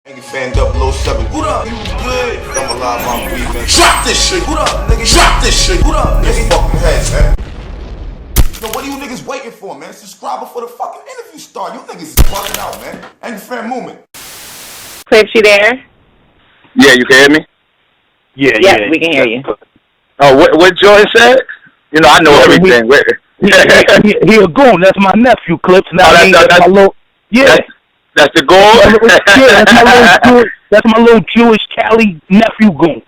Fan 007. What up? You good? I'm alive, I'm breathing. Drop this shit. What up, nigga? Drop this shit. What up, nigga? Fucking heads, man. Yo, what are you niggas waiting for, man? Subscribe before the fucking interview start. You niggas is fucking out, man. Angry Fan Movement. Clips, you there? Yeah, you can hear me? Yeah, we can hear you. Oh, what Jordan said? You know, I know everything. He a goon. That's my nephew, Clips. Now, that's my little... Yeah. That's the goal? Yeah, that's my little Jewish Cali nephew goon.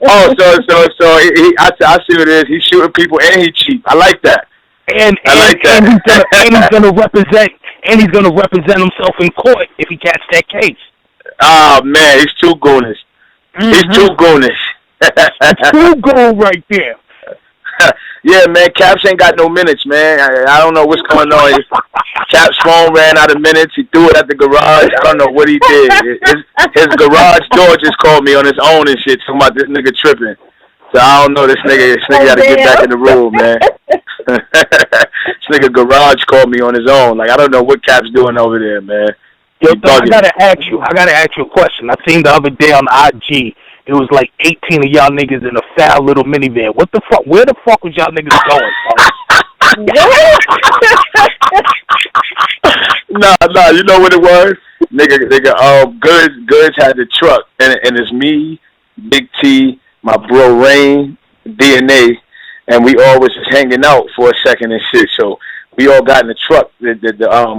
Oh, so I see what it is. He's shooting people and he cheap. I like that. And he's gonna represent himself in court if he catch that case. Oh man, he's too goonish. He's too goonish. True goal right there. Yeah, man, Caps ain't got no minutes, man. I don't know what's going on. Cap's phone ran out of minutes. He threw it at the garage. I don't know what he did. His garage door just called me on his own and shit, talking about this nigga tripping. So I don't know. This nigga got to get back in the room, man. This nigga garage called me on his own. Like, I don't know what Cap's doing over there, man. Yo, I gotta ask you a question. I seen the other day on IG. It was like 18 of y'all niggas in a foul little minivan. What the fuck? Where the fuck was y'all niggas going? Nah, you know what it was? Nigga, Goods had the truck, and it's me, Big T, my bro Rain, DNA, and we all was just hanging out for a second and shit, so we all got in the truck to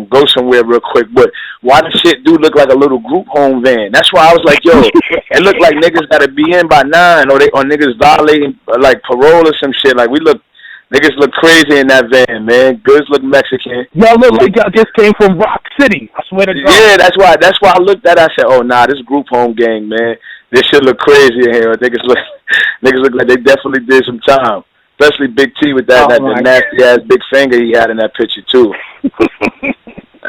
go somewhere real quick. But why the shit do look like a little group home van? That's why I was like, yo, it looked like niggas got to be in by 9 or niggas violating like parole or some shit. Like niggas look crazy in that van, man. Goods look Mexican. Y'all look like y'all just came from Rock City. I swear to God. Yeah, that's why I looked at it. I said, oh nah, this group home gang, man. This shit look crazy in here. Niggas look like they definitely did some time. Especially Big T with that nasty ass big finger he had in that picture too.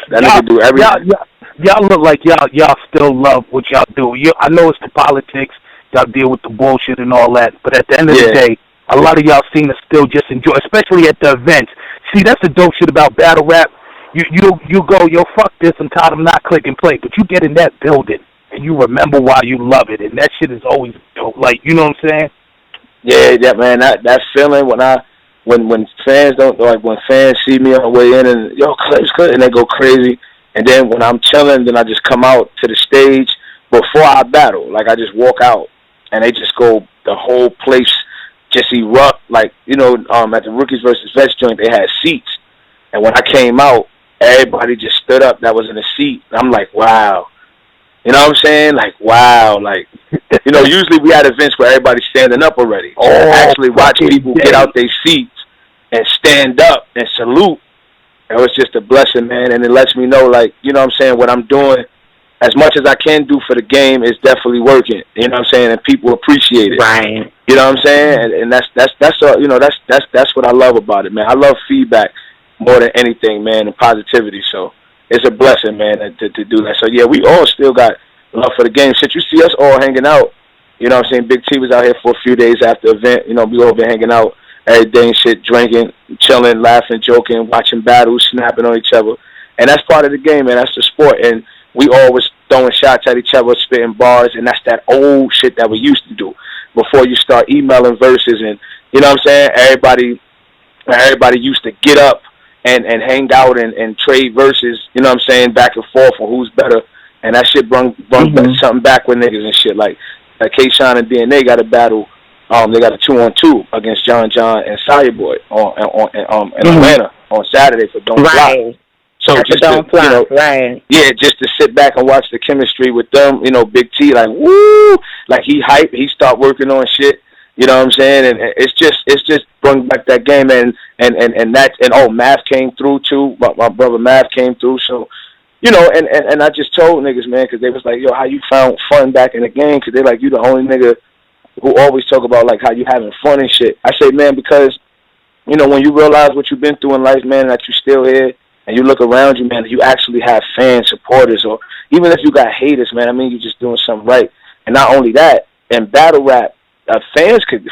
That nigga do everything. Y'all look like y'all still love what y'all do. I know it's the politics. Y'all deal with the bullshit and all that. But at the end of the day, a lot of y'all seem to still just enjoy, especially at the events. See, that's the dope shit about battle rap. You go, yo, fuck this. I'm tired of not clicking play. But you get in that building and you remember why you love it, and that shit is always dope. Like, you know what I'm saying? Yeah, man, that feeling when fans don't like, when fans see me on the way in and yo Clips, and they go crazy, and then when I'm chilling, then I just come out to the stage before I battle, like I just walk out and they just go, the whole place just erupt, like, you know, at the Rookies versus Vets joint they had seats, and when I came out, everybody just stood up that was in the seat. I'm like, wow. You know what I'm saying? Like, wow. Like, you know, usually we had events where everybody's standing up already. So actually watch people get out their seats and stand up and salute. It was just a blessing, man. And it lets me know, like, you know what I'm saying, what I'm doing, as much as I can do for the game, is definitely working. You know what I'm saying? And people appreciate it. Right. You know what I'm saying? And that's you know, that's what I love about it, man. I love feedback more than anything, man, and positivity. So it's a blessing, man, to do that. So, yeah, we all still got love for the game. Shit, you see us all hanging out. You know what I'm saying? Big T was out here for a few days after the event. You know, we all been hanging out every day and shit, drinking, chilling, laughing, joking, watching battles, snapping on each other. And that's part of the game, man. That's the sport. And we always throwing shots at each other, spitting bars, and that's that old shit that we used to do before you start emailing verses. And, you know what I'm saying? Everybody used to get up and hang out and trade verses, you know what I'm saying, back and forth for who's better. And that shit brung something back with niggas and shit. Like K-Shine and DNA got a battle. They got a 2-on-2 against John and Sire Boy in Atlanta on Saturday for Don't Fly. So just to, you know, yeah, just to sit back and watch the chemistry with them, you know, Big T, like, woo, like he hype, he start working on shit. You know what I'm saying? And it's just bring back that game, and Math came through too. My brother Math came through, so, you know, and I just told niggas, man, because they was like, yo, how you found fun back in the game? Because they like, you the only nigga who always talk about like how you having fun and shit. I say, man, because, you know, when you realize what you've been through in life, man, that you still here, and you look around you, man, you actually have fans, supporters, or even if you got haters, man, I mean, you're just doing something right. And not only that, in battle rap, fans could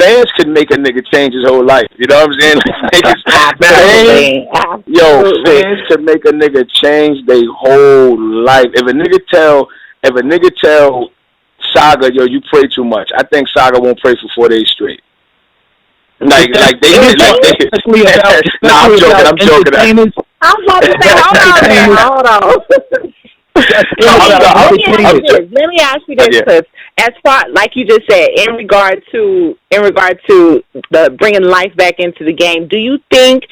fans could make a nigga change his whole life. You know what I'm saying? Absolutely. Fans could make a nigga change their whole life. If a nigga tell Saga, yo, you pray too much, I think Saga won't pray for 4 days straight. Nah, I'm joking. I'm about to say, hold on. Let me ask you this, Cliff. As far, like you just said, in regard to the bringing life back into the game, do you think?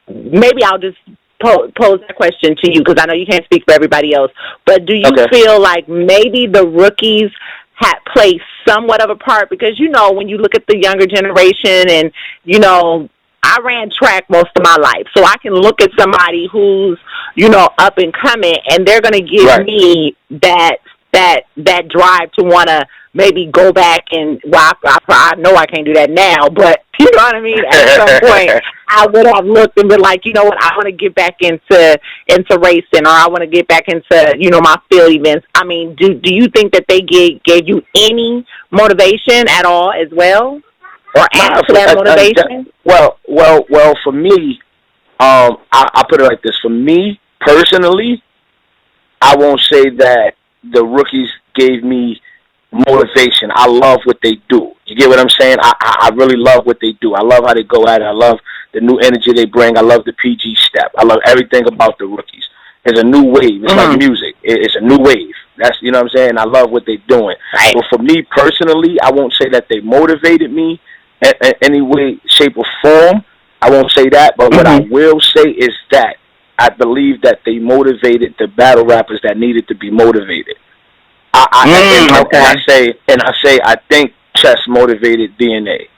Maybe I'll just pose that question to you because I know you can't speak for everybody else. But do you feel like maybe the rookies had played somewhat of a part? Because when you look at the younger generation, and I ran track most of my life, so I can look at somebody who's up and coming, and they're going to give me that drive to want to maybe go back and, I know I can't do that now, but you know what I mean? At some point, I would have looked and been like, you know what, I want to get back into racing, or I want to get back into, my field events. I mean, do you think that they gave you any motivation at all as well? Or add to that motivation? Well, for me, I put it like this. For me, personally, I won't say that the rookies gave me motivation. I love what they do. You get what I'm saying? I really love what they do. I love how they go at it. I love the new energy they bring. I love the PG step. I love everything about the rookies. It's a new wave. It's like music. It's a new wave. That's, you know what I'm saying? I love what they're doing. Right. So for me personally, I won't say that they motivated me in any way, shape, or form. I won't say that. But what I will say is that I believe that they motivated the battle rappers that needed to be motivated. I say I think Chess motivated DNA.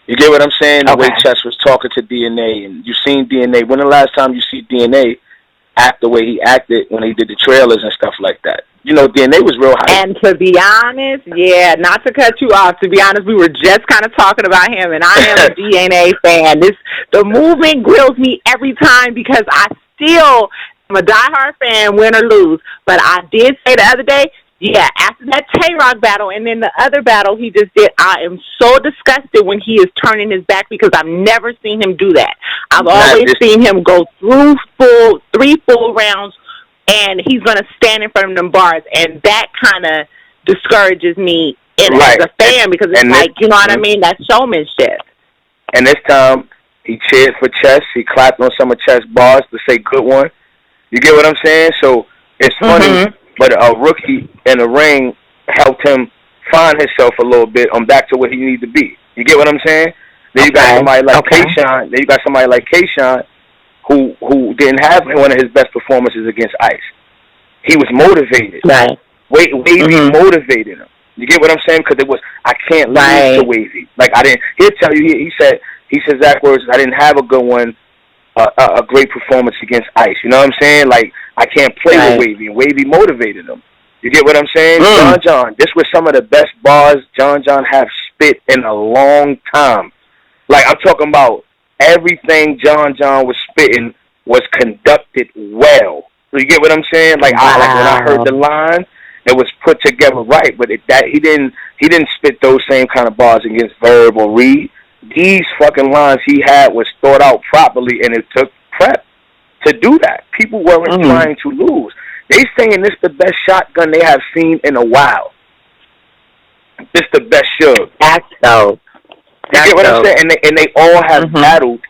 You get what I'm saying? The way Chess was talking to DNA, and you seen DNA. When the last time you see DNA act the way he acted when he did the trailers and stuff like that? DNA was real hype. And to be honest, not to cut you off, to be honest, we were just kind of talking about him, and I am a DNA fan. The movement grills me every time because I still am a diehard fan, win or lose. But I did say the other day, after that Tay-Rock battle and then the other battle he just did, I am so disgusted when he is turning his back because I've never seen him do that. I've always seen him go through 3 full rounds, and he's going to stand in front of them bars, and that kind of discourages me as a fan because it's like, you know what I mean? That's showmanship. And this time, he cheered for Chess. He clapped on some of Chess bars to say good one. You get what I'm saying? So it's funny. But a rookie in the ring helped him find himself a little bit on back to where he needed to be. You get what I'm saying? Then you got somebody like Kayshawn. Then you got somebody like Kayshawn who didn't have one of his best performances against Ice. He was motivated. Right. Wavy motivated him. You get what I'm saying? Because I can't lose to Wavy. Like he'll tell you. He said exact words. I didn't have a good one. A great performance against Ice. You know what I'm saying? Like, I can't play with Wavy, and Wavy motivated him. You get what I'm saying? John, this was some of the best bars John have spit in a long time. Like, I'm talking about everything John was spitting was conducted well. So you get what I'm saying? Like, when I heard the line, it was put together right, but he didn't spit those same kind of bars against Verb or Reed. These fucking lines he had was thought out properly, and it took prep to do that. People weren't trying to lose. They saying this the best shotgun they have seen in a while. This the best Suge. That's so. You get what I'm saying? And they all have battled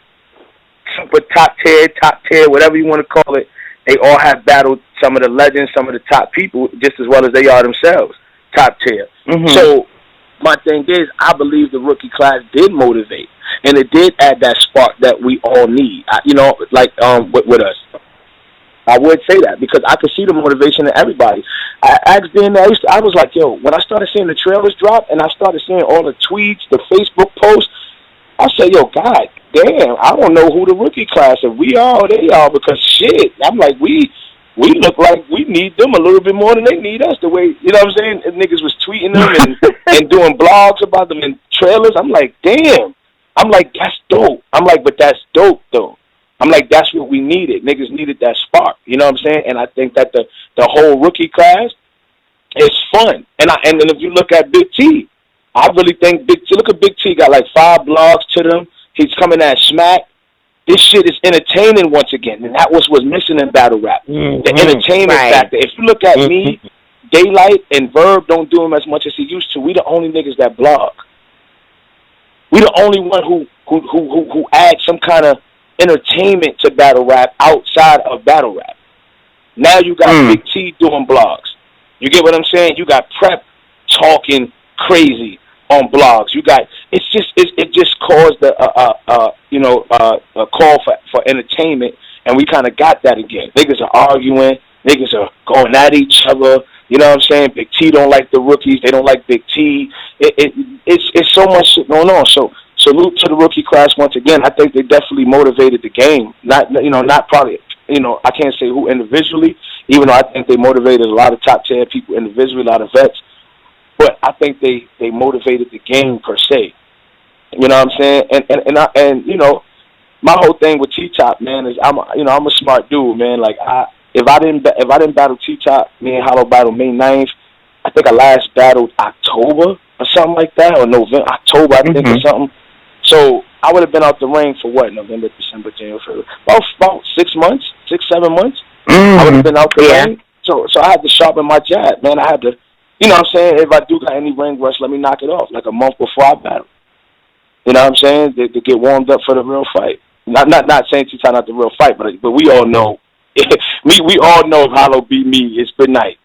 super top tier, whatever you want to call it. They all have battled some of the legends, some of the top people, just as well as they are themselves, top tier. So my thing is, I believe the rookie class did motivate, and it did add that spark that we all need. With us, I would say that because I could see the motivation in everybody. I asked Ben, I was like, yo, when I started seeing the trailers drop, and I started seeing all the tweets, the Facebook posts, I said, yo, God damn, I don't know who the rookie class is. We are or they are, because shit, I'm like, we look like we need them a little bit more than they need us. The way, you know what I'm saying? And niggas was tweeting them and doing blogs about them and trailers. I'm like, damn. I'm like, that's dope. I'm like, but that's dope, though. I'm like, that's what we needed. Niggas needed that spark. You know what I'm saying? And I think that the whole rookie class is fun. And then if you look at Big T, I really think look at Big T, got like 5 blogs to them. He's coming at smack. This shit is entertaining once again, and that was what's missing in battle rap. The entertainment factor. If you look at me, Daylight and Verb don't do him as much as he used to. We the only niggas that blog. We the only one who add some kind of entertainment to battle rap outside of battle rap. Now you got Big T doing blogs. You get what I'm saying? You got Prep talking crazy on blogs. You got it just caused a call for entertainment, and we kind of got that again. Niggas are arguing. Niggas are going at each other. You know what I'm saying? Big T don't like the rookies. They don't like Big T. It's so much shit going on. So salute to the rookie class once again. I think they definitely motivated the game. Not probably, I can't say who individually, even though I think they motivated a lot of top tier people individually, a lot of vets. But I think they motivated the game per se. You know what I'm saying? And my whole thing with T-Top, man, is I'm a smart dude, man. Like if I didn't battle T-Top, me and Hollow battled May 9th. I think I last battled October or something like that, or October, I think, or something. So I would have been out the ring for what? November, December, January, February. About 6 months, 7 months. I would have been out the ring. So I had to sharpen my jab, man. I had to, you know what I'm saying? If I do got any ring rust, let me knock it off like a month before I battle. You know what I'm saying? To get warmed up for the real fight. Not saying T-Top not the real fight, but we all know. We all know if Hollow beat me, it's good night.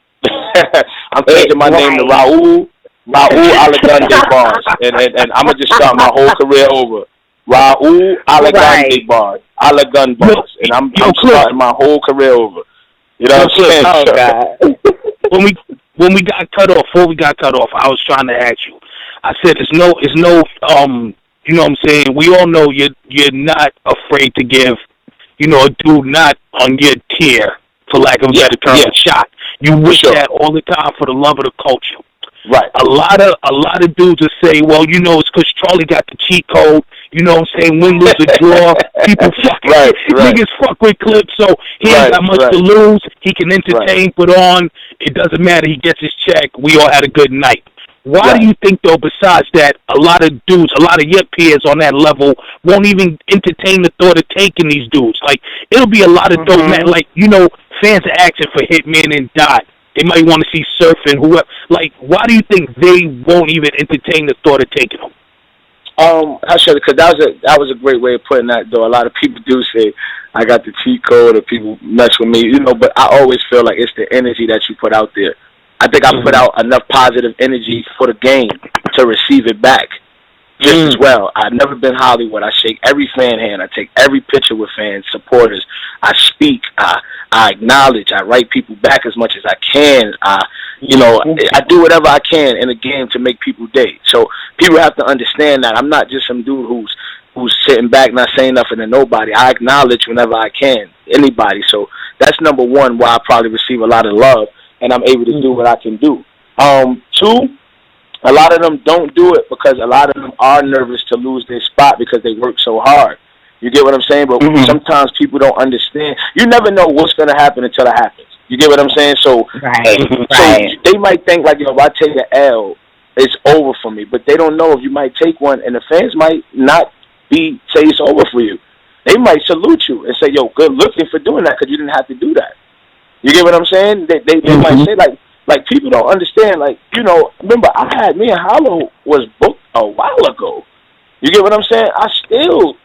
I'm changing my name to Raul Alagande Bars, and I'm gonna just start my whole career over. Raul Alagande Bars, Alagun Bars, and I'm starting my whole career over. You know what I'm saying? Oh God. When we got cut off, before we got cut off, I was trying to ask you. I said, it's no, you know what I'm saying? We all know you're not afraid to give, a dude not on your tier, for lack of a better term, a shot. You wish that all the time for the love of the culture. Right. A lot of dudes will say, well, it's because Charlie got the cheat code. You know what I'm saying? Win, lose, or draw. People fucking niggas fuck with clips, so he ain't got much to lose. He can entertain, put on. It doesn't matter. He gets his check. We all had a good night. Why do you think, though, besides that, a lot of dudes, a lot of your peers on that level won't even entertain the thought of taking these dudes? Like, it'll be a lot of dope, man. Like, fans are asking for Hitman and Dot. They might want to see Surfing, whoever. Like, why do you think they won't even entertain the thought of taking them? Because that was a great way of putting that, though. A lot of people do say I got the cheat code, or people mess with me, but I always feel like it's the energy that you put out there. I think I put out enough positive energy for the game to receive it back just as well. I've never been Hollywood. I shake every fan hand. I take every picture with fans, supporters. I speak. I acknowledge. I write people back as much as I can. I do whatever I can in the game to make people day. So people have to understand that I'm not just some dude who's sitting back not saying nothing to nobody. I acknowledge whenever I can anybody. So that's number one, why I probably receive a lot of love, and I'm able to do what I can do. 2, a lot of them don't do it because a lot of them are nervous to lose their spot because they work so hard. You get what I'm saying? But sometimes people don't understand. You never know what's going to happen until it happens. You get what I'm saying? So, so they might think like, if I take an L, it's over for me. But they don't know if you might take one, and the fans might not say it's over for you. They might salute you and say, yo, good looking for doing that because you didn't have to do that. You get what I'm saying? They might say, like people don't understand. Like, remember, me and Hollow was booked a while ago. You get what I'm saying? I still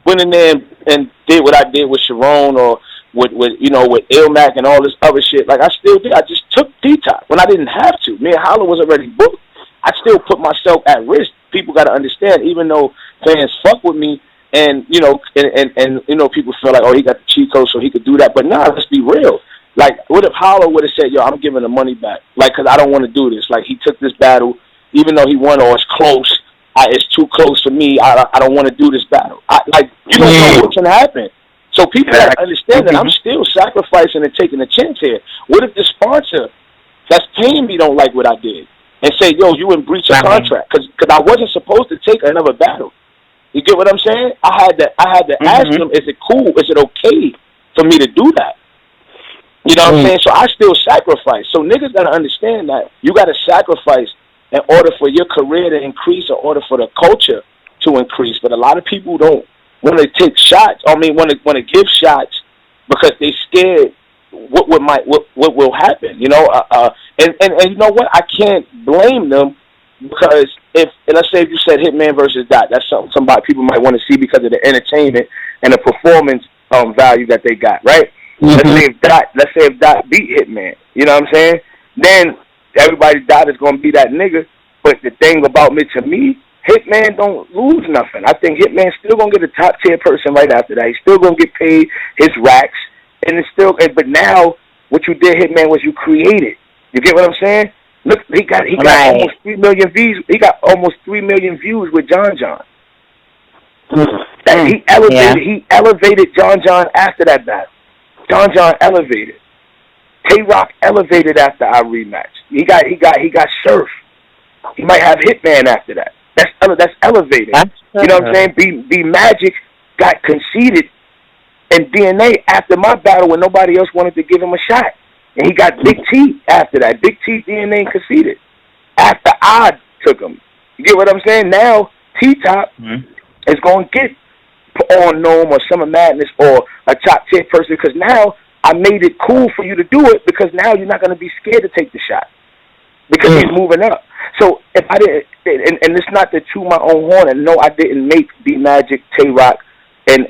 went in there and did what I did with Sharon or with Ilmac and all this other shit. Like, I still did. I just took T-Top when I didn't have to. Me and Hollow was already booked. I still put myself at risk. People got to understand, even though fans fuck with me and, people feel like, oh, he got the cheat code so he could do that. But nah, let's be real. Like, what if Hollow would have said, yo, I'm giving the money back? Like, because I don't want to do this. Like, he took this battle, even though he won or it's close. It's too close for me. I don't want to do this battle. You don't know what can happen. So people have to understand that I'm still sacrificing and taking a chance here. What if the sponsor that's paying me don't like what I did and say, yo, you in breach of contract? Because I wasn't supposed to take another battle. You get what I'm saying? I had to ask them, is it cool? Is it okay for me to do that? You know what I'm saying? So I still sacrifice. So niggas got to understand that you got to sacrifice in order for your career to increase, in order for the culture to increase. But a lot of people don't want to take shots. I mean, want to give shots because they scared what will happen. You know, and you know what? I can't blame them because let's say if you said Hitman versus Dot, that's something somebody people might want to see because of the entertainment and the performance value that they got, right? Mm-hmm. Let's say if Dot beat Hitman, you know what I'm saying? Then everybody Dot is gonna be that nigga. But the thing about me, to me, Hitman don't lose nothing. I think Hitman's still gonna get a top tier person right after that. He's still gonna get paid his racks, and it's still. But now, what you did, Hitman, was you created. You get what I'm saying? Look, he got right. almost 3 million views. He got almost 3 million views with John John. He elevated John John after that battle. John John elevated. Tay-Rock elevated after our rematch. He got Surf. He might have Hitman after that. That's elevated. You know what I'm saying? B Magic got conceded in DNA after my battle when nobody else wanted to give him a shot. And he got Big T after that. Big T DNA conceded after I took him. You get what I'm saying? Now T-Top is going to get on Gnome or Summer Madness or a top tier person because now I made it cool for you to do it because now you're not going to be scared to take the shot because he's moving up. So if I didn't, and it's not to toot my own horn, and no, I didn't make B Magic, Tay-Rock, and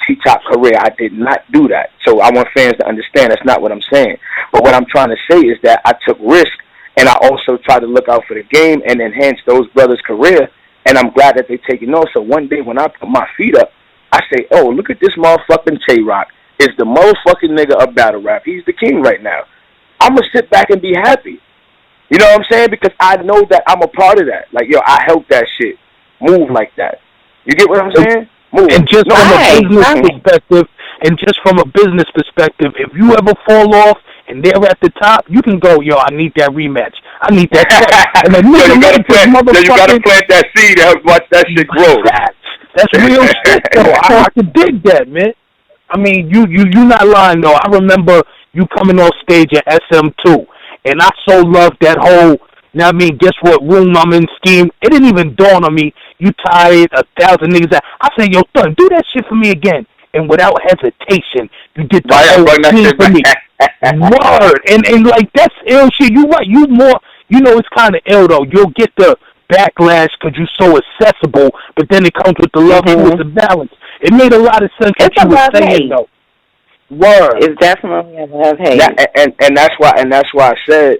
T-Top career. I did not do that. So I want fans to understand that's not what I'm saying. But what I'm trying to say is that I took risk, and I also tried to look out for the game and enhance those brothers' career, and I'm glad that they're taking on. So one day when I put my feet up, I say, oh, look at this motherfucking Tay-Rock. Is the motherfucking nigga of battle rap. He's the king right now. I'm going to sit back and be happy. You know what I'm saying? Because I know that I'm a part of that. Like, yo, I help that shit move like that. You get what I'm saying? Move. And just from a business perspective, if you ever fall off and they're at the top, you can go, yo, I need that rematch. I need that check. And then you gotta plant that seed to help watch that shit grow. That's real shit, though. I can dig that, man. I mean, you not lying, though. I remember you coming on stage at SM2, and I so loved that whole, you know what I mean, guess what room I'm in scheme. It didn't even dawn on me. You tired 1,000 niggas out. I said, yo, son, do that shit for me again. And without hesitation, you did the whole thing for me. Word. And like, that's ill shit. You right. You more, you know, it's kind of ill, though. You'll get the backlash because you're so accessible, but then it comes with the love and with the balance. It made a lot of sense what you were saying, though. Word. It's definitely a love-hate. And that's why I said,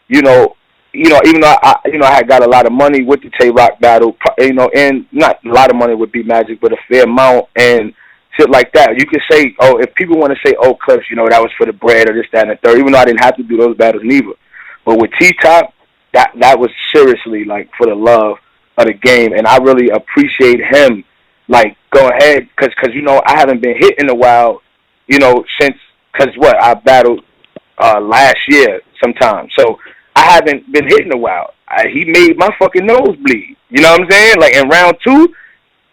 you know, even though I had got a lot of money with the Tay-Rock battle, you know, and not a lot of money would be Magic, but a fair amount and shit like that. You could say, oh, if people want to say, oh, Clips, you know, that was for the bread or this, that, and the third, even though I didn't have to do those battles neither. But with T-Top, that was seriously, like, for the love of the game, and I really appreciate him, like, go ahead, because you know, I haven't been hit in a while, you know, since, because I battled last year sometime, so I haven't been hit in a while. He made my fucking nose bleed, you know what I'm saying? Like, in round 2,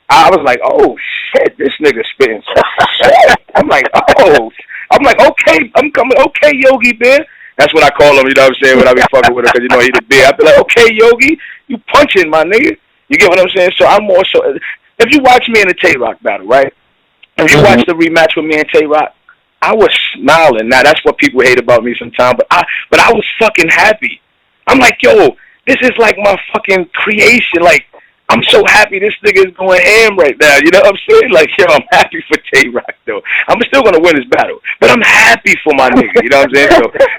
I was like, oh, shit, this nigga spitting shit. I'm like, okay, I'm coming, okay, Yogi Bear. That's what I call him, you know what I'm saying, when I be fucking with him, because, you know, he the bear. I be like, okay, Yogi, you punching, my nigga. You get what I'm saying? So I'm more so, if you watch me in the Tay-Rock battle, right? If you watch the rematch with me and Tay-Rock, I was smiling. Now, that's what people hate about me sometimes, but I was fucking happy. I'm like, yo, this is like my fucking creation. Like, I'm so happy this nigga is going ham right now. You know what I'm saying? Like, yo, I'm happy for Tay-Rock, though. I'm still going to win this battle, but I'm happy for my nigga. You know what I'm saying?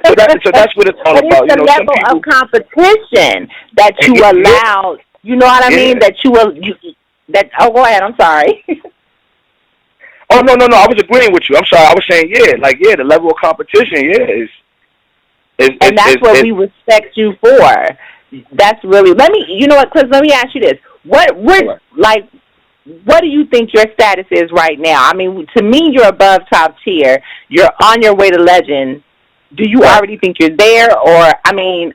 So that's what it's all about. It's the level of competition that you allowed. You know what I mean? Oh, go ahead. I'm sorry. Oh, no. I was agreeing with you. I'm sorry. I was saying, the level of competition, and that's what we respect you for. That's really, you know what, Cliff, let me ask you this. What do you think your status is right now? I mean, to me, you're above top tier. You're on your way to legend. Do you already think you're there? Or, I mean,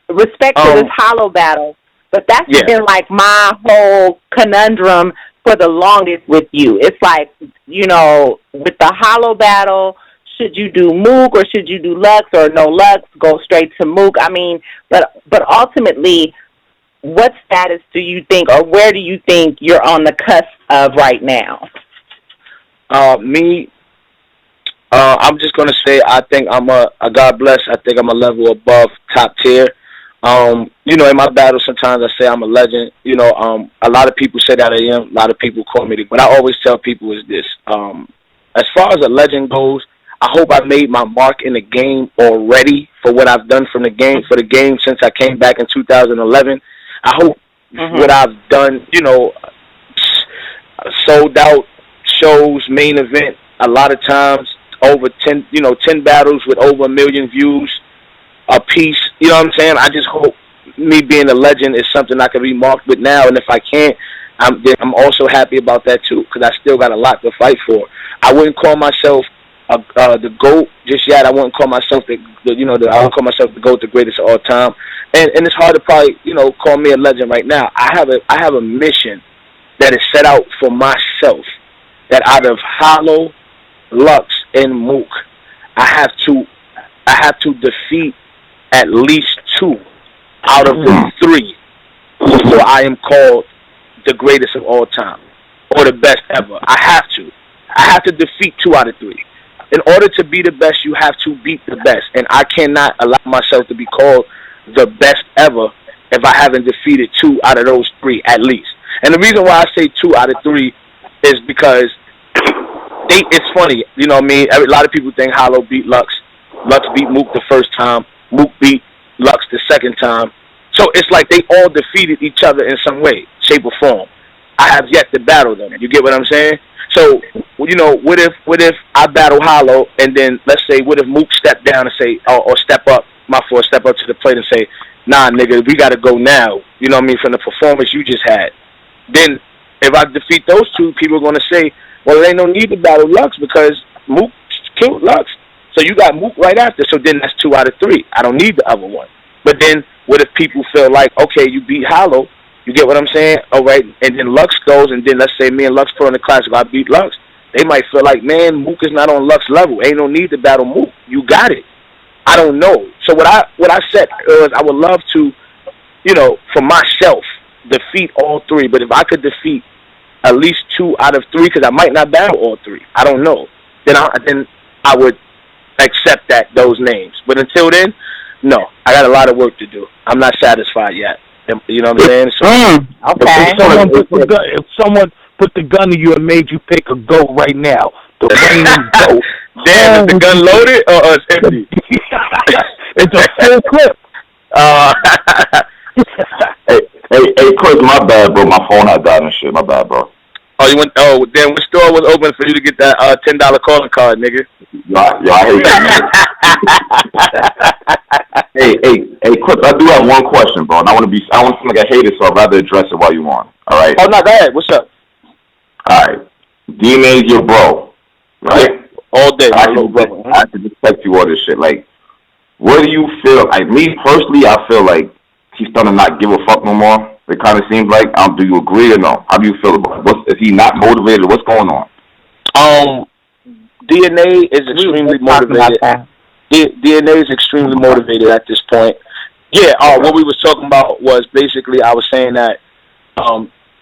respect to this hollow battle, but that's been like my whole conundrum for the longest with you. It's like, you know, with the hollow battle, should you do Mook or should you do Lux or no Lux, go straight to Mook? I mean, but ultimately, what status do you think, or where do you think you're on the cusp of right now? I'm just gonna say I think I'm a God bless. I think I'm a level above top tier. You know, in my battle, sometimes I say I'm a legend. You know, a lot of people say that I am. A lot of people call me, but I always tell people is this: as far as a legend goes, I hope I made my mark in the game already for what I've done for the game since I came back in 2011. I hope what I've done, you know, sold out shows, main event, a lot of times over 10 battles with over 1 million views a piece. You know what I'm saying? I just hope me being a legend is something I can be marked with now, and if I can't, I'm also happy about that too, because I still got a lot to fight for. I wouldn't call myself the GOAT just yet. I wouldn't call myself I wouldn't call myself the GOAT, the greatest of all time. And it's hard to probably, call me a legend right now. I have a mission that is set out for myself, that out of Hollow, Lux, and Mook, I have to defeat at least 2 out of the 3 before I am called the greatest of all time or the best ever. I have to defeat 2 out of 3. In order to be the best, you have to beat the best, and I cannot allow myself to be called the best ever if I haven't defeated 2 out of those 3 at least. And the reason why I say 2 out of 3 is because it's funny, you know what I mean? A lot of people think Hollow beat Lux. Lux beat Mook the first time. Mook beat Lux the second time. So it's like they all defeated each other in some way, shape, or form. I have yet to battle them. You get what I'm saying? So, what if I battle Hollow, and then let's say, what if Mook step down and say, or step up to the plate and say, nah, nigga, we got to go now. You know what I mean? From the performance you just had. Then if I defeat those 2, people are going to say, well, there ain't no need to battle Lux because Mook killed Lux. So you got Mook right after. So then that's 2 out of 3. I don't need the other one. But then what if people feel like, okay, you beat Hollow, you get what I'm saying? All right, and then Lux goes, and then let's say me and Lux put on the classic, I beat Lux. They might feel like, man, Mook is not on Lux level. Ain't no need to battle Mook. You got it. I don't know. So what I said was I would love to, for myself, defeat all 3. But if I could defeat at least 2 out of 3, because I might not battle all 3, I don't know, then I would accept those names. But until then, no, I got a lot of work to do. I'm not satisfied yet. You know what I'm saying? So, okay. If someone put the gun to you and made you pick a GOAT right now, the reigning GOAT. Damn, is the gun loaded or it's empty? It's a full clip. Hey, Chris, my bad, bro. My phone had died and shit. My bad, bro. Then what store was open for you to get that $10 calling card, nigga? Yo, I hate that, nigga. Hey, Chris, I do have one question, bro. And I want to seem like a hater, so I'd rather address it while you on. All right? Oh, no, go ahead. What's up? All right. DNA's your bro, right? Yeah, all day. I have to respect you all this shit. Like, what do you feel? Like, me personally, I feel like he's starting to not give a fuck no more. It kind of seems like. Do you agree or no? How do you feel about it? Is he not motivated? What's going on? DNA is extremely motivated. DNA is extremely motivated at this point. Yeah. What we was talking about was basically I was saying that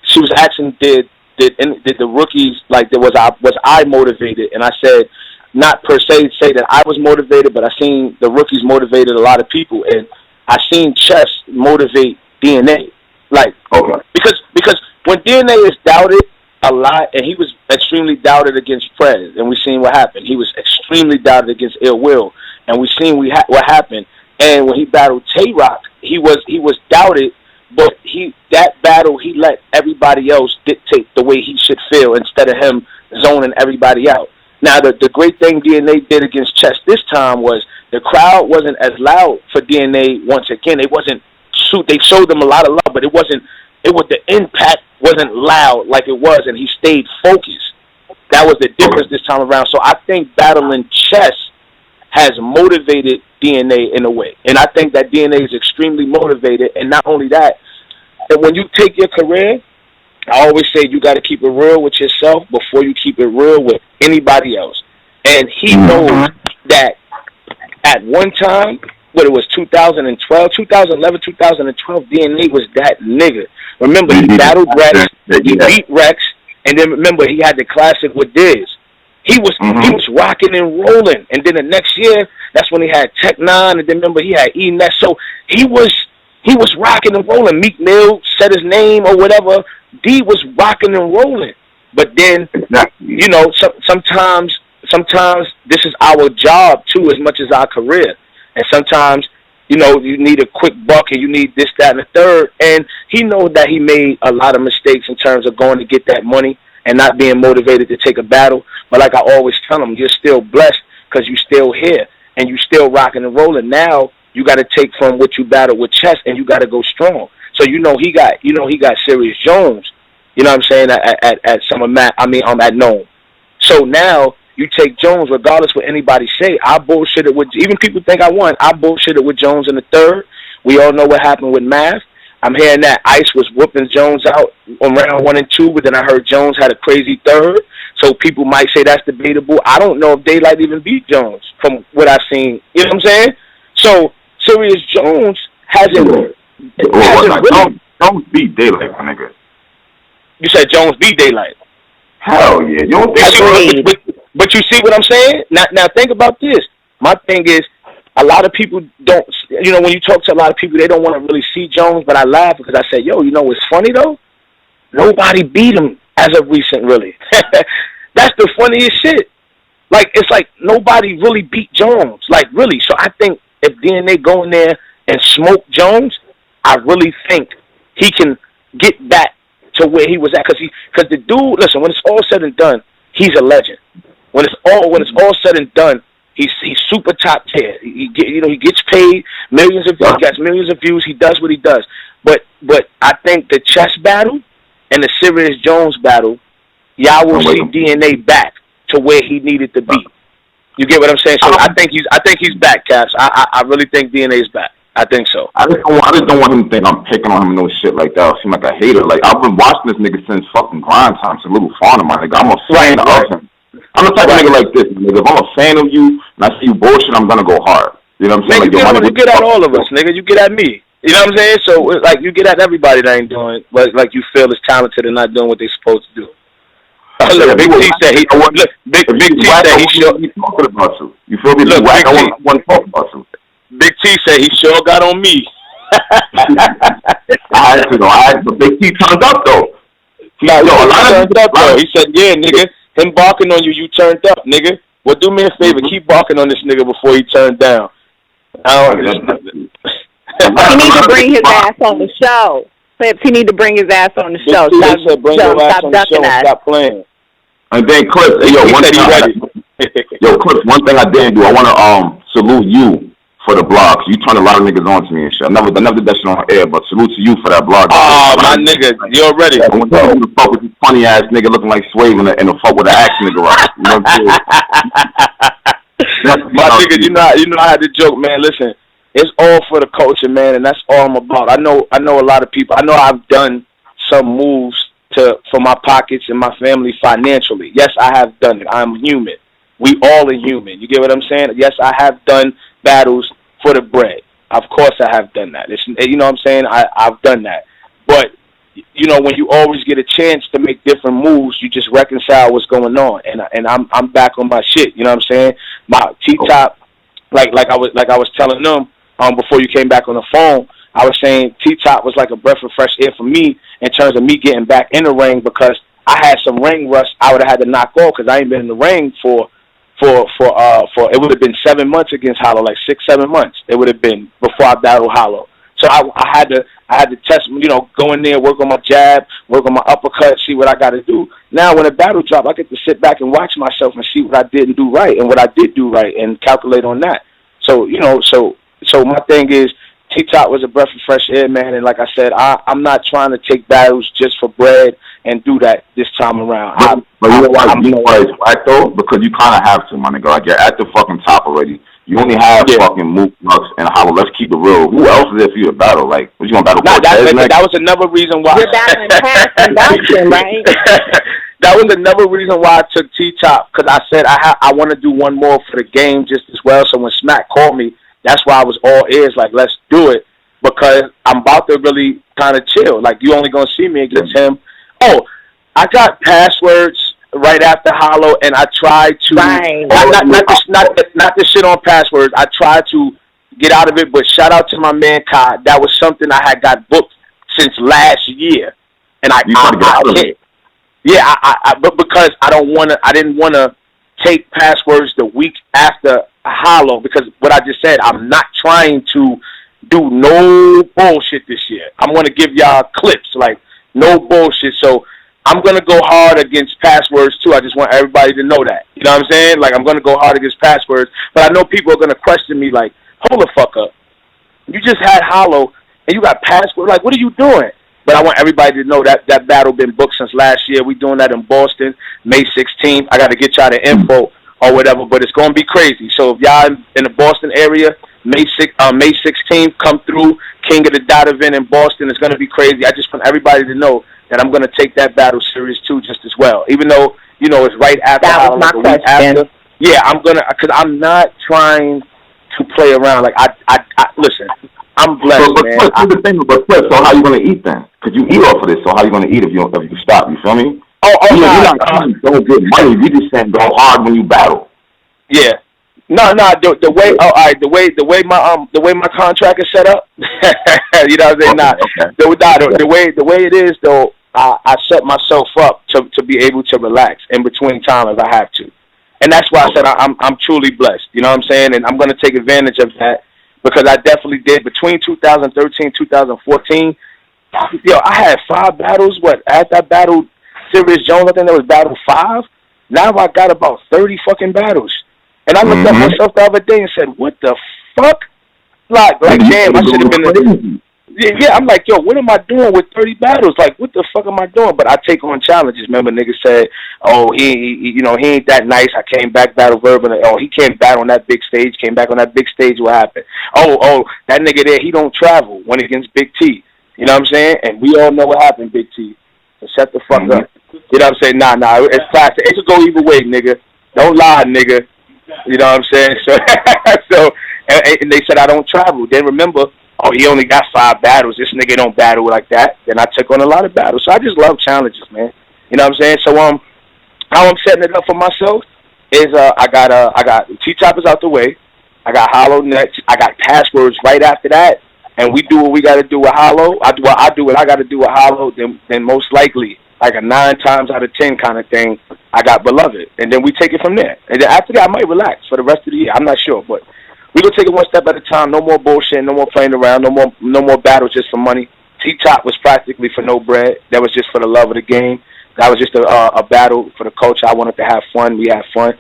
she was asking did the rookies was I motivated, and I said not per se say that I was motivated, but I seen the rookies motivated a lot of people, and I seen Chess motivate DNA. Like, okay. Because when DNA is doubted a lot, and he was extremely doubted against Prez, and we seen what happened. He was extremely doubted against Ill Will, and we seen what happened. And when he battled Tay-Rock, he was doubted, but that battle he let everybody else dictate the way he should feel instead of him zoning everybody out. Now the great thing DNA did against Chess this time was the crowd wasn't as loud for DNA once again. They showed them a lot of love, but the impact wasn't loud like it was, and he stayed focused. That was the difference this time around. So I think battling Chess has motivated DNA in a way. And I think that DNA is extremely motivated. And not only that, but when you take your career, I always say you got to keep it real with yourself before you keep it real with anybody else. And he knows that at one time, what it was, 2012, 2011, 2012, DNA was that nigga. Remember, he battled Rex, he beat Rex, and then remember, he had the classic with Diz. He was rocking and rolling, and then the next year, that's when he had Tech 9, and then remember, he had E-Net. So he was rocking and rolling. Meek Mill said his name or whatever. D was rocking and rolling. But then, you know, sometimes this is our job, too, as much as our career. And sometimes, you know, you need a quick buck and you need this, that, and the third. And he knows that he made a lot of mistakes in terms of going to get that money and not being motivated to take a battle. But like I always tell him, you're still blessed because you're still here and you're still rocking and rolling. Now you got to take from what you battled with Chess and you got to go strong. So he got Serious Jones. You know what I'm saying, at at Nome. So now you take Jones, regardless what anybody say. I bullshitted with, even people think I won, I bullshitted with Jones in the third. We all know what happened with Math. I'm hearing that Ice was whooping Jones out on round 1 and 2, but then I heard Jones had a crazy third. So people might say that's debatable. I don't know if Daylight even beat Jones from what I've seen. You know what I'm saying? So Serious Jones hasn't really. Jones beat Daylight, my nigga. You said Jones beat Daylight. Hell yeah. You don't think but you see what I'm saying? Now think about this. My thing is, a lot of people don't, you know, when you talk to a lot of people, they don't want to really see Jones, but I laugh because I say, yo, you know what's funny though? Nobody beat him as of recent, really. That's the funniest shit. Like, it's like nobody really beat Jones. Like, really. So I think if DNA go in there and smoke Jones, I really think he can get back to where he was at, because the dude, listen, when it's all said and done, he's a legend. When it's all said and done, he's super top tier. He gets paid millions of views, he gets millions of views. He does what he does. But I think the Chess battle and the Serious Jones battle, y'all will see DNA back to where he needed to be. You get what I'm saying? So I think he's back, Caps. I really think DNA is back. I think so. I just don't want him to think I'm picking on him and no shit like that. I seem like a hater. Like, I've been watching this nigga since fucking grind time, since Little Fauna, my nigga. I'm a fan of him. I'm the type of nigga like this, nigga. If I'm a fan of you and I see you bullshit, I'm gonna go hard. You know what I'm saying? Nigga, you get at all of us, nigga. You get at me. You know what I'm saying? So, like, you get at everybody that ain't doing, like you feel is talented and not doing what they supposed to do. Look, Big T said he. Look, Big T said he sure. Talking about you. You feel me? Look, I want to talk about you. Big T said he sure got on me. But Big T turned up though. He said, yeah, nigga, him barking on you, you turned up, nigga. Well, do me a favor, keep barking on this nigga before he turned down. He needs to bring his ass on the show. He need to bring his ass on the show. Stop playing. And then Cliff, Cliff, one thing I didn't do, I want to salute you for the blog. You turned a lot of niggas on to me and shit. I never did that shit on air, but salute to you for that blog. Oh, my nigga, you already. Who the fuck was this funny ass nigga looking like Sway in the fuck with the action nigga right? You know what I'm saying? My nigga, you know I had to joke, man. Listen, it's all for the culture, man, and that's all I'm about. I know a lot of people. I know I've done some moves for my pockets and my family financially. Yes, I have done it. I'm human. We all are human. You get what I'm saying? Yes, I have done battles for the bread. Of course I have done that. You know what I'm saying? I've done that. But, you know, when you always get a chance to make different moves, you just reconcile what's going on. And I'm back on my shit. You know what I'm saying? My T-Top, like I was telling them before you came back on the phone, I was saying T-Top was like a breath of fresh air for me in terms of me getting back in the ring, because I had some ring rust I would have had to knock off because I ain't been in the ring for it would have been 7 months against Hollow, like 6-7 months. It would have been before I battled Hollow. So I had to test, you know, go in there, work on my jab, work on my uppercut, see what I got to do. Now when a battle drop, I get to sit back and watch myself and see what I didn't do right and what I did do right and calculate on that. So, you know, so my thing is, T-Top was a breath of fresh air, man, and like I said, I'm not trying to take battles just for bread and do that this time around. But you know why it's whack though? Because you kind of have to, my nigga. Like, you're at the fucking top already. You only have fucking Mook, Lux, and Hollow. Let's keep it real. Who else is there for you to battle? Like, what you gonna battle? That was another reason why. You're battling past production, right? That was another reason why I took T-Top, because I said I want to do one more for the game just as well. So when Smack called me, that's why I was all ears, like, let's do it, because I'm about to really kind of chill. Like, you only gonna see me against him. Oh, I got passwords right after Hollow, and I tried to not to shit on passwords. I tried to get out of it, but shout out to my man Kai. That was something I had got booked since last year, and I can't. Yeah, but because I didn't want to take passwords the week after Hollow, because what I just said, I'm not trying to do no bullshit this year. I'm going to give y'all clips, like, no bullshit. So I'm going to go hard against passwords, too. I just want everybody to know that. You know what I'm saying? Like, I'm going to go hard against passwords. But I know people are going to question me, like, hold the fuck up. You just had Hollow, and you got passwords. Like, what are you doing? But I want everybody to know that that battle been booked since last year. We doing that in Boston, May 16th. I got to get y'all the info or whatever, but it's going to be crazy. So if y'all in the Boston area, May 16th, come through. King of the Dot event in Boston. It's going to be crazy. I just want everybody to know that I'm going to take that battle serious, too, just as well. Even though, you know, it's right after. That was my question. Yeah, I'm going to, because I'm not trying to play around. Like, I listen, I'm blessed, man. But so how you going to eat then? Because you eat off of this, so how you going to eat if you stop? You feel me? You're not don't get money. You just saying go hard when you battle. Yeah. No. The way my contract is set up, you know what I'm saying? Okay. The way it is though, I set myself up to be able to relax in between time if I have to, and that's why I said I'm truly blessed. You know what I'm saying? And I'm going to take advantage of that because I definitely did between 2013 2014. Yo, I had 5 battles. After I battled Sirius Jones, I think that was battle 5. Now I got about 30 fucking battles. And I looked at myself the other day and said, what the fuck? Like damn, I should have been... Yeah, I'm like, yo, what am I doing with 30 battles? Like, what the fuck am I doing? But I take on challenges. Remember, niggas said, oh, he ain't that nice. I came back, battle Verb. Oh, he came back on that big stage. Came back on that big stage. What happened? Oh, that nigga there, he don't travel. Went against Big T. You know what I'm saying? And we all know what happened, Big T. So shut the fuck up. You know what I'm saying? Nah, it's classic. It could go either way, nigga. Don't lie, nigga. You know what I'm saying? So and they said I don't travel. Then remember, oh, he only got 5 battles. This nigga don't battle like that. Then I took on a lot of battles. So I just love challenges, man. You know what I'm saying? So how I'm setting it up for myself is I got T-Top is out the way. I got Hollow next. I got passwords right after that. And we do what we got to do with Hollow. I do what I got to do with Hollow. Then most likely, like a 9 times out of 10 kind of thing, I got Beloved. And then we take it from there. And then after that, I might relax for the rest of the year. I'm not sure. But we're going to take it one step at a time. No more bullshit. No more playing around. No more battles just for money. T-Top was practically for no bread. That was just for the love of the game. That was just a battle for the culture. I wanted to have fun. We had fun.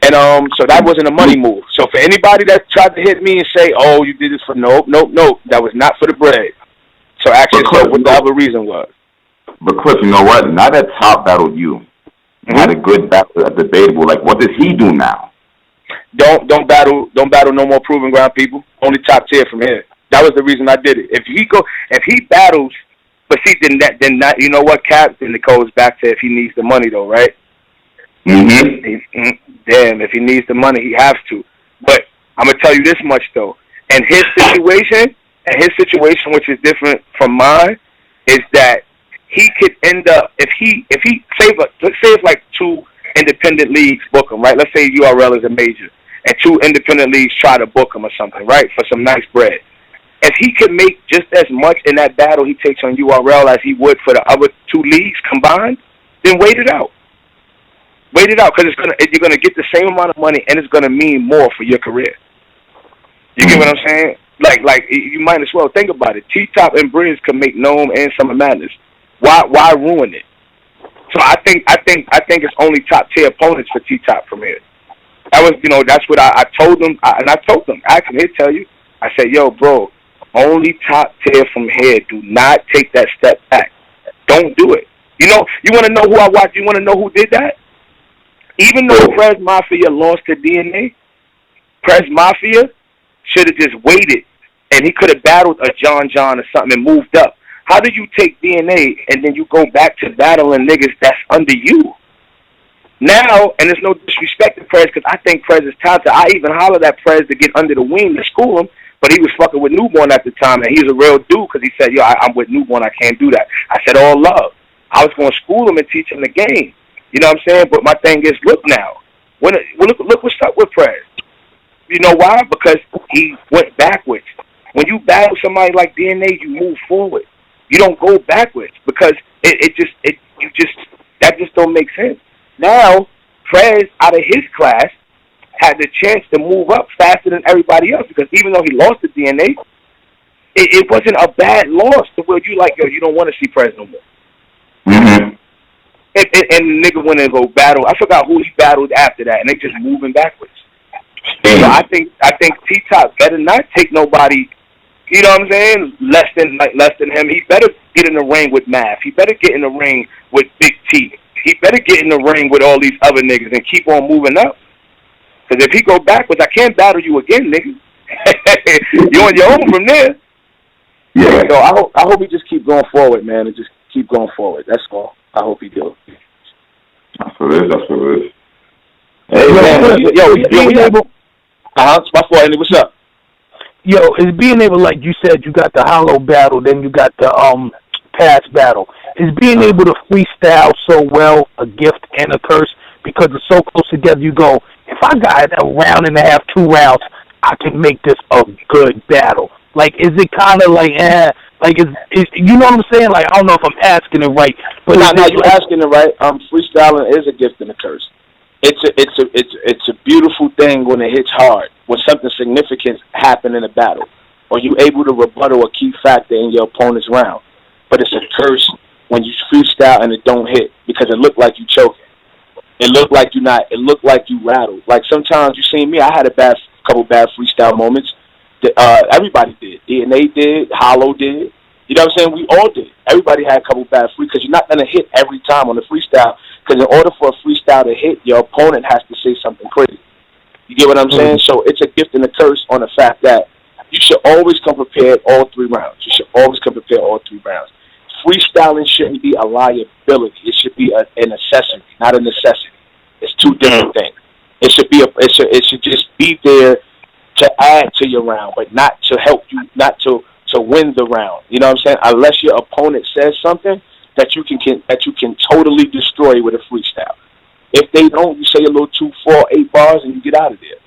And so that wasn't a money move. So for anybody that tried to hit me and say, oh, you did this for nope, that was not for the bread. So actually, what the other reason was. But Cliff, you know what? Now that Top battled you, had a good battle, debatable. Like, what does he do now? Don't battle no more proving ground people. Only top tier from here. That was the reason I did it. If he battles, but see, then you know what, Cap? Then it goes back to if he needs the money though, right? Damn, if he needs the money, he has to. But I'm gonna tell you this much though. And his situation, which is different from mine, is that he could end up let's say if like 2 independent leagues book him, right? Let's say URL is a major, and 2 independent leagues try to book him or something, right? For some nice bread. If he could make just as much in that battle he takes on URL as he would for the other 2 leagues combined, then wait it out. Wait it out, because you're gonna get the same amount of money, and it's gonna mean more for your career. You get what I'm saying? Like you might as well think about it. T-Top and Briz could make Gnome and Summer Madness. Why ruin it? So I think it's only top tier opponents for T-Top from here. That was, that's what I told them, and I told them. I can tell you. I said, yo, bro, only top tier from here. Do not take that step back. Don't do it. You want to know who I watched? You want to know who did that? Even though Prez Mafia lost to DNA, Prez Mafia should have just waited, and he could have battled a John or something and moved up. How do you take DNA and then you go back to battling niggas that's under you? Now, and there's no disrespect to Prez because I think Prez is talented. I even hollered at Prez to get under the wing to school him, but he was fucking with Newborn at the time, and he's a real dude because he said, yo, I'm with Newborn, I can't do that. I said, all love. I was going to school him and teach him the game. You know what I'm saying? But my thing is, look now. Look what's up with Prez. You know why? Because he went backwards. When you battle somebody like DNA, you move forward. You don't go backwards because that just don't make sense. Now, Prez, out of his class, had the chance to move up faster than everybody else because even though he lost the DNA, it wasn't a bad loss to where you like, yo, you don't want to see Prez no more. Mm-hmm. And the nigga went and go battle. I forgot who he battled after that, and they just moving backwards. So I think T-Top better not take nobody, you know what I'm saying, less than him. He better get in the ring with Math. He better get in the ring with Big T. He better get in the ring with all these other niggas and keep on moving up. Because if he go backwards, I can't battle you again, nigga. You're on your own from there. Yeah. So I hope he just keep going forward, man, and just keep going forward. That's all. I hope he do. That's what it is. Hey, man. Being able. It's my fault, Andy. What's up? Yo, is being able, like you said, you got the hollow battle, then you got the pass battle. Is being able to freestyle so well a gift and a curse because it's so close together? You go, if I got a round and a half, 2 rounds, I can make this a good battle. Like, is it kind of like, like, is you know what I'm saying? Like, I don't know if I'm asking it right, but no, you're asking it right. Freestyling is a gift and a curse. It's a beautiful thing when it hits hard, when something significant happen in a battle, or you able to rebuttal a key factor in your opponent's round. But it's a curse when you freestyle and it don't hit because it looked like you choking. It looked like you not. It looked like you rattled. Like sometimes you seen me. I had a couple bad freestyle moments. Everybody did. DNA did. Hollow did. You know what I'm saying? We all did. Everybody had a couple bad free because you're not gonna hit every time on the freestyle. Because in order for a freestyle to hit, your opponent has to say something crazy. You get what I'm saying? So it's a gift and a curse on the fact that you should always come prepared all 3 rounds. You should always come prepared all 3 rounds. Freestyling shouldn't be a liability. It should be an accessory, not a necessity. It's 2 different things. It should just be there to add to your round, but not to help you, not to win the round. You know what I'm saying? Unless your opponent says something that you can totally destroy with a freestyle. If they don't, you say a little 2, 4, 8 bars and you get out of there.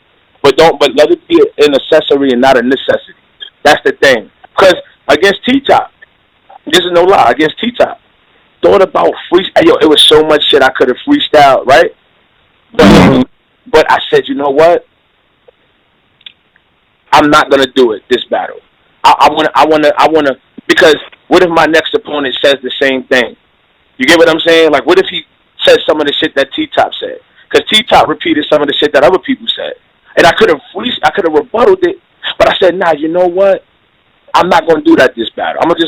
But let it be an accessory and not a necessity. That's the thing. Because against T-Top, this is no lie, against T-Top, thought about freestyle. Yo, it was so much shit I could have freestyled, right? But I said, you know what? I'm not gonna do it this battle. I wanna because what if my next opponent says the same thing? You get what I'm saying? Like, what if he says some of the shit that T-Top said? Because T-Top repeated some of the shit that other people said, and I could have rebutted it, but I said, nah, you know what? I'm not gonna do that this battle. I'm gonna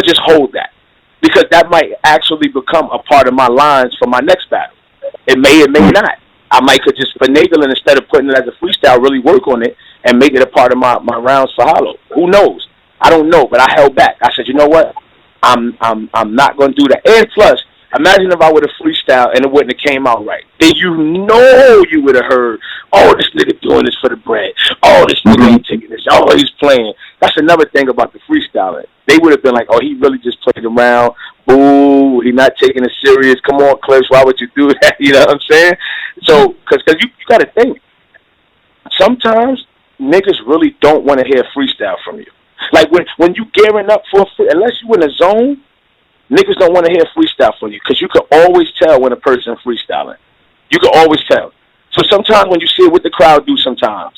just hold that because that might actually become a part of my lines for my next battle. It may not. I might could just finagle it instead of putting it as a freestyle, really work on it and make it a part of my rounds for Hollow. Who knows? I don't know, but I held back. I said, you know what? I'm not going to do that. And plus, imagine if I would have freestyle and it wouldn't have came out right. Then you would have heard, oh, this nigga doing this for the bread. Oh, this nigga ain't taking this. Oh, he's playing. That's another thing about the freestyling. They would have been like, oh, he really just played around. Boo, he not taking it serious. Come on, Clips, why would you do that? You know what I'm saying? So, because you got to think. Sometimes niggas really don't want to hear freestyle from you. Like when you gearing up for unless you in a zone, niggas don't want to hear freestyle from you because you can always tell when a person freestyling. You can always tell. So sometimes when you see what the crowd do sometimes,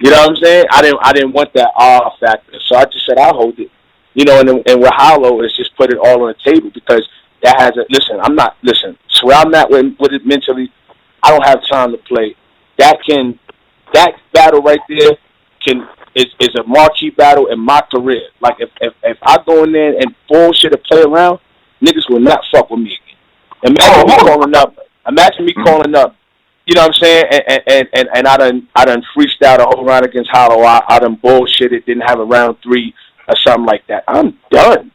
you know what I'm saying? I didn't want that factor, so I just said I'll hold it. You know, and with Hollow, it's just put it all on the table because that has a so where I'm at with it mentally, I don't have time to play. That battle right there is a marquee battle in my career. Like if I go in there and bullshit or play around, niggas will not fuck with me again. Imagine me calling up. You know what I'm saying? And I done freestyled a whole round against Hollow. I done bullshitted, didn't have a round 3 or something like that. I'm done.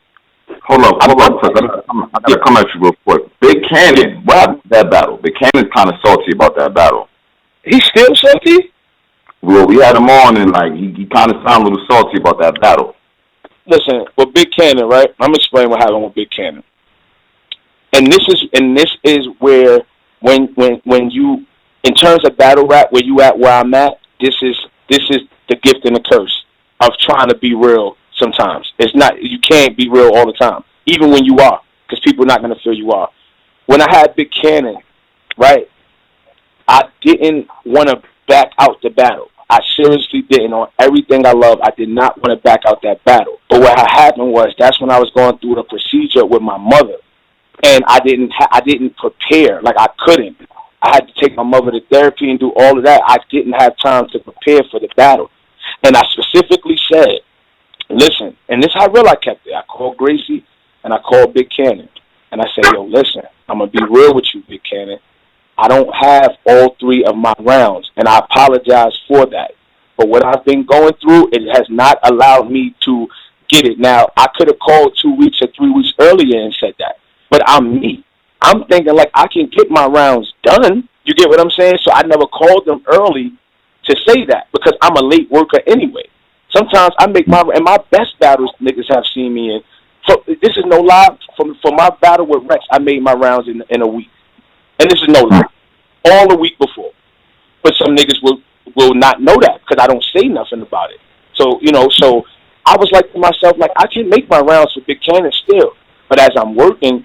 Hold up, cause I gotta come at you real quick. Big Cannon, what happened to that battle? Big Cannon's kind of salty about that battle. He's still salty? Well, we had him on, and like he kind of sounded a little salty about that battle. Listen, with Big Cannon, right? I'm gonna explain what happened with Big Cannon. And this is where when you, in terms of battle rap, where you at, where I'm at, this is the gift and the curse of trying to be real. Sometimes it's not, you can't be real all the time, even when you are, because people are not gonna feel you are. When I had Big Cannon, right, I didn't want to back out the battle. I seriously didn't. On everything I love, I did not want to back out that battle. But what had happened was, that's when I was going through the procedure with my mother, and I didn't prepare. Like, I couldn't. I had to take my mother to therapy and do all of that. I didn't have time to prepare for the battle. And I specifically said, listen, and this is how real I kept it. I called Gracie and I called Big Cannon, and I said, yo, listen, I'm going to be real with you, Big Cannon. I don't have all 3 of my rounds, and I apologize for that. But what I've been going through, it has not allowed me to get it. Now, I could have called 2 weeks or 3 weeks earlier and said that, but I'm me. I'm thinking, like, I can get my rounds done. You get what I'm saying? So I never called them early to say that, because I'm a late worker anyway. Sometimes I make and my best battles niggas have seen me in. So this is no lie. For my battle with Rex, I made my rounds in a week. And this is no lie. All the week before. But some niggas will not know that, because I don't say nothing about it. So, so I was like to myself, like, I can make my rounds for Big Cannon still. But as I'm working,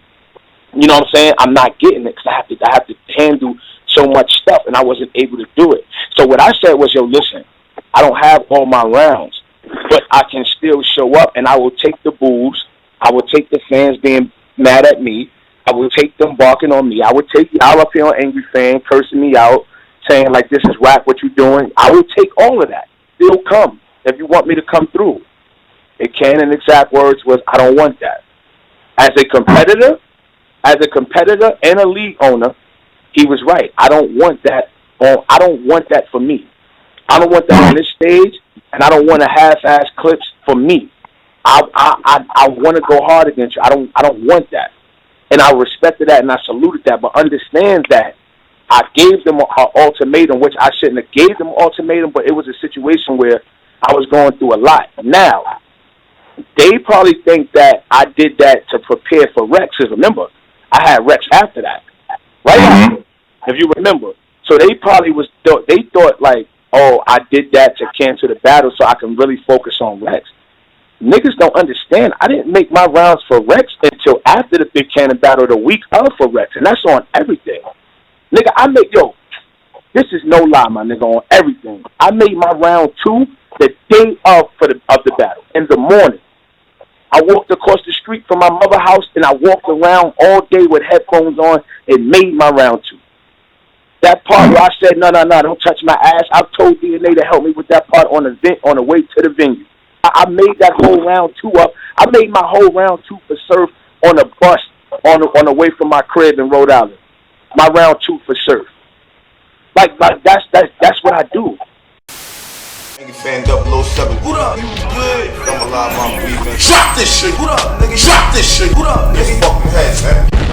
you know what I'm saying, I'm not getting it, because I have to handle so much stuff, and I wasn't able to do it. So what I said was, yo, listen, I don't have all my rounds, but I can still show up, and I will take the boos. I will take the fans being mad at me. I will take them barking on me. I would take y'all up here on Angry Fan, cursing me out, saying, like, this is rap, what you doing. I will take all of that. Still come if you want me to come through. Big Cannon exact words was, I don't want that. As a competitor and a league owner, he was right. I don't want that for me. I don't want that on this stage, and I don't want to half-ass clips for me. I want to go hard against you. I don't want that. And I respected that, and I saluted that, but understand that I gave them an ultimatum, which I shouldn't have gave them an ultimatum, but it was a situation where I was going through a lot. Now, they probably think that I did that to prepare for Rex, because remember, I had Rex after that. Right after, if you remember. So they probably thought like, oh, I did that to cancel the battle so I can really focus on Rex. Niggas don't understand. I didn't make my rounds for Rex until after the Big Cannon battle, the week of for Rex, and that's on everything. Nigga, this is no lie, my nigga, on everything. I made my round 2 the day of the battle, in the morning. I walked across the street from my mother's house, and I walked around all day with headphones on and made my round 2. That part where I said, no, don't touch my ass, I told DNA to help me with that part on the way to the venue. I made that whole round 2 up. I made my whole round 2 for Surf on a bus on the way from my crib in Rhode Island. My round 2 for Surf. Like that's what I do. Nigga fan 007. What up? You good? I'm alive, I'm breathing. Drop this shit. What up, nigga? Drop this shit. What up, nigga? Fucking heads, man.